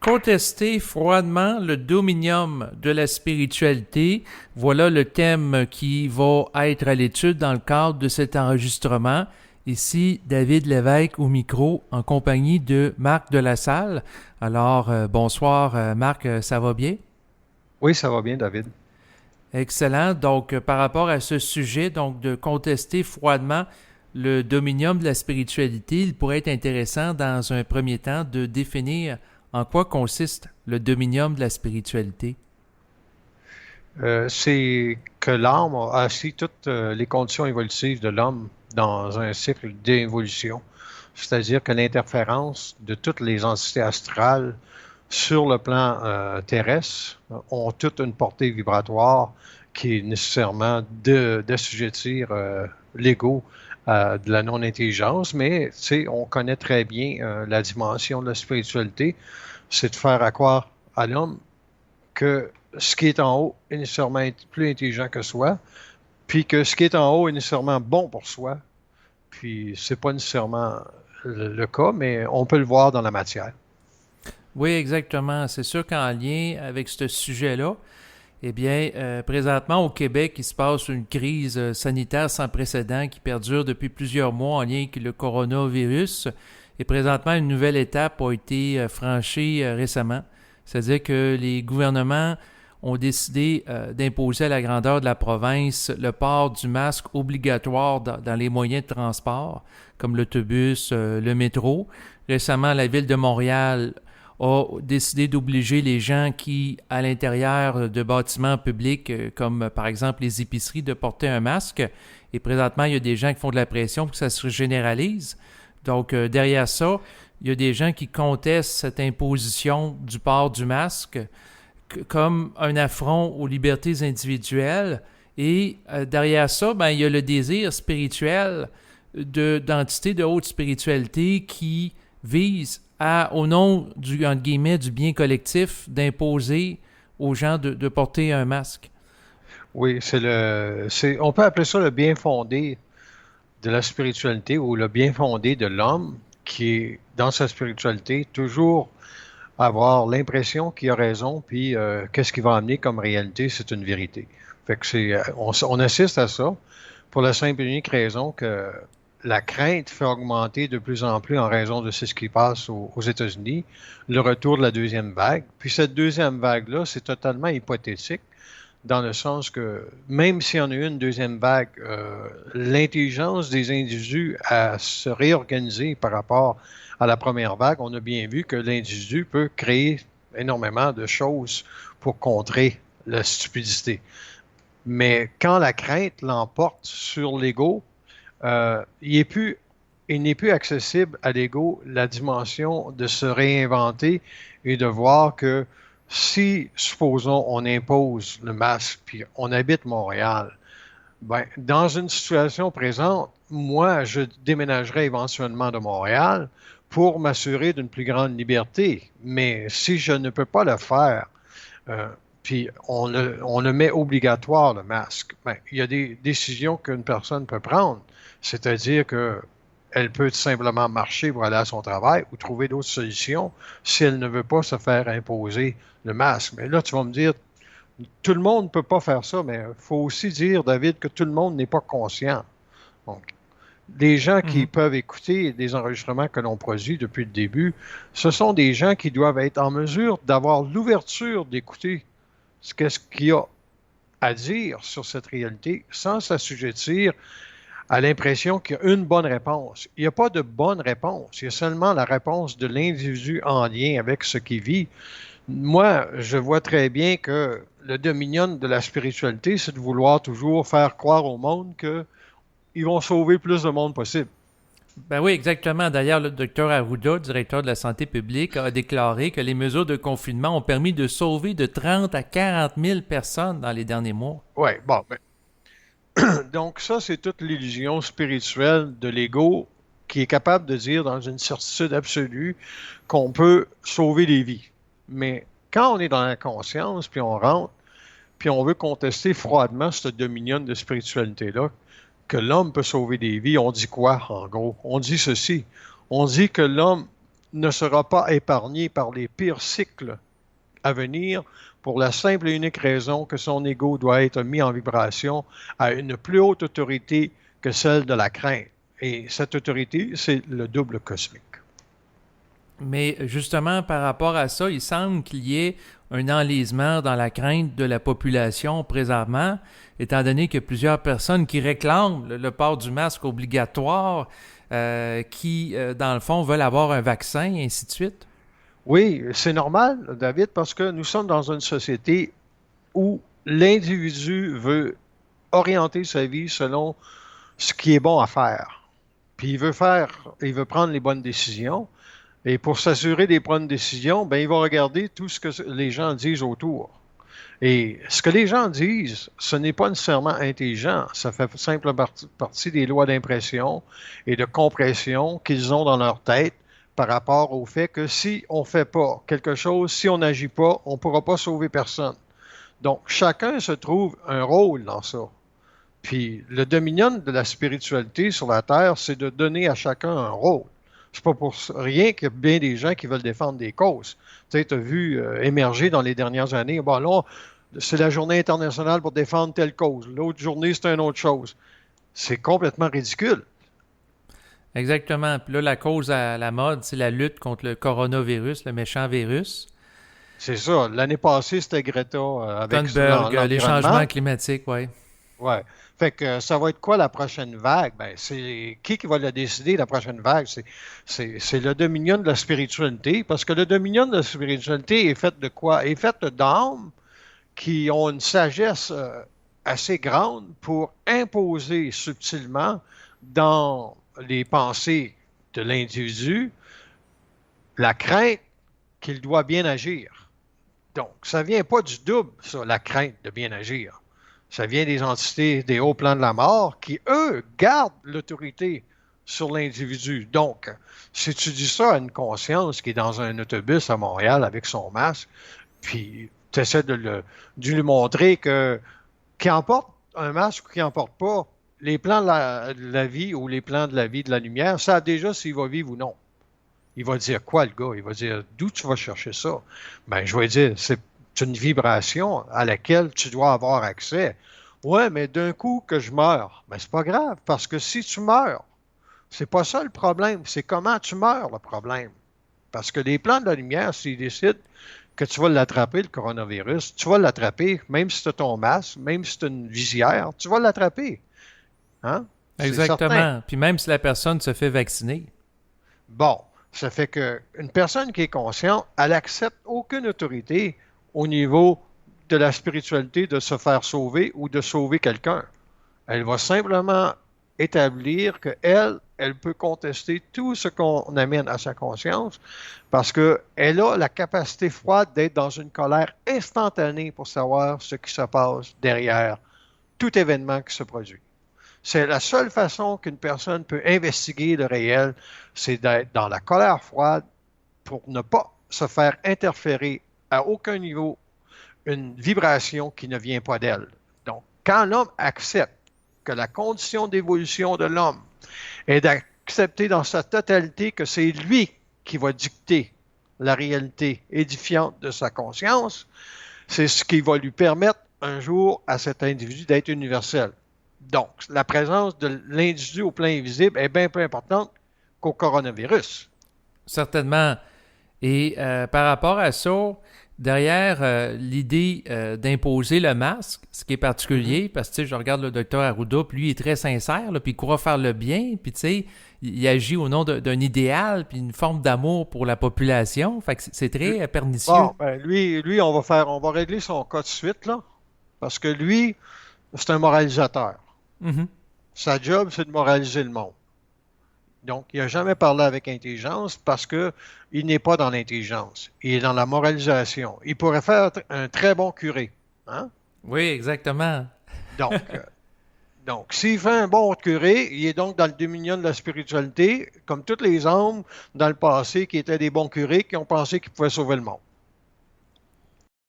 Contester froidement le dominium de la spiritualité, voilà le thème qui va être à l'étude dans le cadre de cet enregistrement. Ici, David Lévesque au micro en compagnie de Marc Delassalle. Alors, bonsoir Marc, ça va bien? Oui, ça va bien, David. Excellent. Donc, par rapport à ce sujet, donc de contester froidement le dominium de la spiritualité, il pourrait être intéressant dans un premier temps de définir en quoi consiste le dominium de la spiritualité. C'est que l'âme a assis toutes les conditions évolutives de l'homme dans un cycle d'évolution. C'est-à-dire que l'interférence de toutes les entités astrales sur le plan terrestre ont toute une portée vibratoire qui est nécessairement d'assujettir l'ego de la non-intelligence, mais on connaît très bien la dimension de la spiritualité, c'est de faire croire à l'homme que ce qui est en haut est nécessairement plus intelligent que soi, puis que ce qui est en haut est nécessairement bon pour soi, puis c'est pas nécessairement le cas, mais on peut le voir dans la matière. Oui, exactement. C'est sûr qu'en lien avec ce sujet-là, eh bien, présentement au Québec, il se passe une crise sanitaire sans précédent qui perdure depuis plusieurs mois en lien avec le coronavirus. Et présentement, une nouvelle étape a été franchie récemment. C'est-à-dire que les gouvernements ont décidé d'imposer à la grandeur de la province le port du masque obligatoire dans les moyens de transport, comme l'autobus, le métro. Récemment, la ville de Montréal a décidé d'obliger les gens qui, à l'intérieur de bâtiments publics, comme par exemple les épiceries, de porter un masque. Et présentement, il y a des gens qui font de la pression pour que ça se généralise. Donc, derrière ça, il y a des gens qui contestent cette imposition du port du masque comme un affront aux libertés individuelles. Et derrière ça, ben, il y a le désir spirituel d'entités de haute spiritualité qui visent au nom du, entre guillemets, du bien collectif, d'imposer aux gens de porter un masque. Oui, on peut appeler ça le bien fondé de la spiritualité ou le bien fondé de l'homme qui est dans sa spiritualité toujours avoir l'impression qu'il a raison, puis qu'est-ce qu'il va amener comme réalité, c'est une vérité. Fait que on assiste à ça pour la simple et unique raison que la crainte fait augmenter de plus en plus en raison de ce qui passe aux États-Unis, le retour de la deuxième vague. Puis cette deuxième vague-là, c'est totalement hypothétique, dans le sens que même s'il y en a eu une deuxième vague, l'intelligence des individus à se réorganiser par rapport à la première vague, on a bien vu que l'individu peut créer énormément de choses pour contrer la stupidité. Mais quand la crainte l'emporte sur l'ego, il n'est plus accessible à l'ego la dimension de se réinventer et de voir que si, supposons, on impose le masque, puis on habite Montréal, ben, dans une situation présente, moi, je déménagerai éventuellement de Montréal pour m'assurer d'une plus grande liberté. Mais si je ne peux pas le faire, euh, puis on le met obligatoire, le masque, ben, il y a des décisions qu'une personne peut prendre. C'est-à-dire que elle peut tout simplement marcher pour aller à son travail ou trouver d'autres solutions si elle ne veut pas se faire imposer le masque. Mais là, tu vas me dire, tout le monde ne peut pas faire ça, mais il faut aussi dire, David, que tout le monde n'est pas conscient. Donc, les gens qui Mhm. peuvent écouter des enregistrements que l'on produit depuis le début, ce sont des gens qui doivent être en mesure d'avoir l'ouverture d'écouter ce qu'il y a à dire sur cette réalité sans s'assujettir à l'impression qu'il y a une bonne réponse. Il n'y a pas de bonne réponse. Il y a seulement la réponse de l'individu en lien avec ce qu'il vit. Moi, je vois très bien que le dominion de la spiritualité, c'est de vouloir toujours faire croire au monde qu'ils vont sauver plus de monde possible. Ben oui, exactement. D'ailleurs, le docteur Arruda, directeur de la santé publique, a déclaré que les mesures de confinement ont permis de sauver de 30 à 40 000 personnes dans les derniers mois. Oui, bon, ben, donc ça, c'est toute l'illusion spirituelle de l'ego qui est capable de dire dans une certitude absolue qu'on peut sauver des vies. Mais quand on est dans la conscience, puis on rentre, puis on veut contester froidement ce dominion de spiritualité-là, que l'homme peut sauver des vies, on dit quoi, en gros? On dit ceci. On dit que l'homme ne sera pas épargné par les pires cycles à venir pour la simple et unique raison que son ego doit être mis en vibration à une plus haute autorité que celle de la crainte. Et cette autorité, c'est le double cosmique. Mais justement, par rapport à ça, il semble qu'il y ait un enlisement dans la crainte de la population présentement, étant donné qu'il y a plusieurs personnes qui réclament le port du masque obligatoire, qui, dans le fond, veulent avoir un vaccin, et ainsi de suite. Oui, c'est normal, David, parce que nous sommes dans une société où l'individu veut orienter sa vie selon ce qui est bon à faire. Puis il veut prendre les bonnes décisions. Et pour s'assurer des bonnes décisions, ben, il va regarder tout ce que les gens disent autour. Et ce que les gens disent, ce n'est pas nécessairement intelligent. Ça fait simplement partie des lois d'impression et de compression qu'ils ont dans leur tête par rapport au fait que si on ne fait pas quelque chose, si on n'agit pas, on ne pourra pas sauver personne. Donc, chacun se trouve un rôle dans ça. Puis, le dominion de la spiritualité sur la Terre, c'est de donner à chacun un rôle. C'est pas pour rien qu'il y a bien des gens qui veulent défendre des causes. Tu sais, tu as vu émerger dans les dernières années, bon là, c'est la journée internationale pour défendre telle cause. L'autre journée, c'est une autre chose. C'est complètement ridicule. Exactement. Puis là, la cause à la mode, c'est la lutte contre le coronavirus, le méchant virus. C'est ça. L'année passée, c'était Greta avec Thunberg, les l'environnement. changements climatiques, oui. Ouais. Fait que ça va être quoi la prochaine vague? Ben, c'est qui va la décider, la prochaine vague? C'est le dominion de la spiritualité, parce que le dominion de la spiritualité est fait de quoi? Est fait d'âmes qui ont une sagesse assez grande pour imposer subtilement dans les pensées de l'individu la crainte qu'il doit bien agir. Donc, ça ne vient pas du double, ça, la crainte de bien agir. Ça vient des entités des hauts plans de la mort qui, eux, gardent l'autorité sur l'individu. Donc, si tu dis ça à une conscience qui est dans un autobus à Montréal avec son masque, puis tu essaies de lui montrer que qu'il emporte un masque ou qu'il n'emporte pas, les plans de la vie ou les plans de la vie de la lumière savent déjà s'il va vivre ou non. Il va dire quoi, le gars? Il va dire, d'où tu vas chercher ça? Ben, je vais dire, c'est une vibration à laquelle tu dois avoir accès. Ouais, mais d'un coup que je meurs, ben c'est pas grave, parce que si tu meurs, c'est pas ça le problème, c'est comment tu meurs le problème. Parce que les plans de la lumière, s'ils décident que tu vas l'attraper, le coronavirus, tu vas l'attraper, même si tu as ton masque, même si tu as une visière, tu vas l'attraper. Hein? Exactement. Puis même si la personne se fait vacciner. Bon, ça fait qu'une personne qui est consciente, elle n'accepte aucune autorité au niveau de la spiritualité de se faire sauver ou de sauver quelqu'un. Elle va simplement établir qu'elle, elle peut contester tout ce qu'on amène à sa conscience parce qu'elle a la capacité froide d'être dans une colère instantanée pour savoir ce qui se passe derrière tout événement qui se produit. C'est la seule façon qu'une personne peut investiguer le réel, c'est d'être dans la colère froide pour ne pas se faire interférer à aucun niveau une vibration qui ne vient pas d'elle. Donc, quand l'homme accepte que la condition d'évolution de l'homme est d'accepter dans sa totalité que c'est lui qui va dicter la réalité édifiante de sa conscience, c'est ce qui va lui permettre un jour à cet individu d'être universel. Donc, la présence de l'individu au plan invisible est bien plus importante qu'au coronavirus. Certainement. Et par rapport à ça, derrière l'idée d'imposer le masque, ce qui est particulier, parce que je regarde le docteur Arruda, puis lui il est très sincère, là, puis il croit faire le bien, puis tu sais, il agit au nom d'un idéal, puis une forme d'amour pour la population. Fait que c'est très pernicieux. Bon, ben lui, on va régler son cas de suite, là, parce que lui, c'est un moralisateur. Mm-hmm. Sa job, c'est de moraliser le monde. Donc, il n'a jamais parlé avec intelligence parce qu'il n'est pas dans l'intelligence. Il est dans la moralisation. Il pourrait faire un très bon curé. Hein? Oui, exactement. Donc, s'il fait un bon curé, il est donc dans le dominion de la spiritualité, comme tous les hommes dans le passé qui étaient des bons curés qui ont pensé qu'ils pouvaient sauver le monde.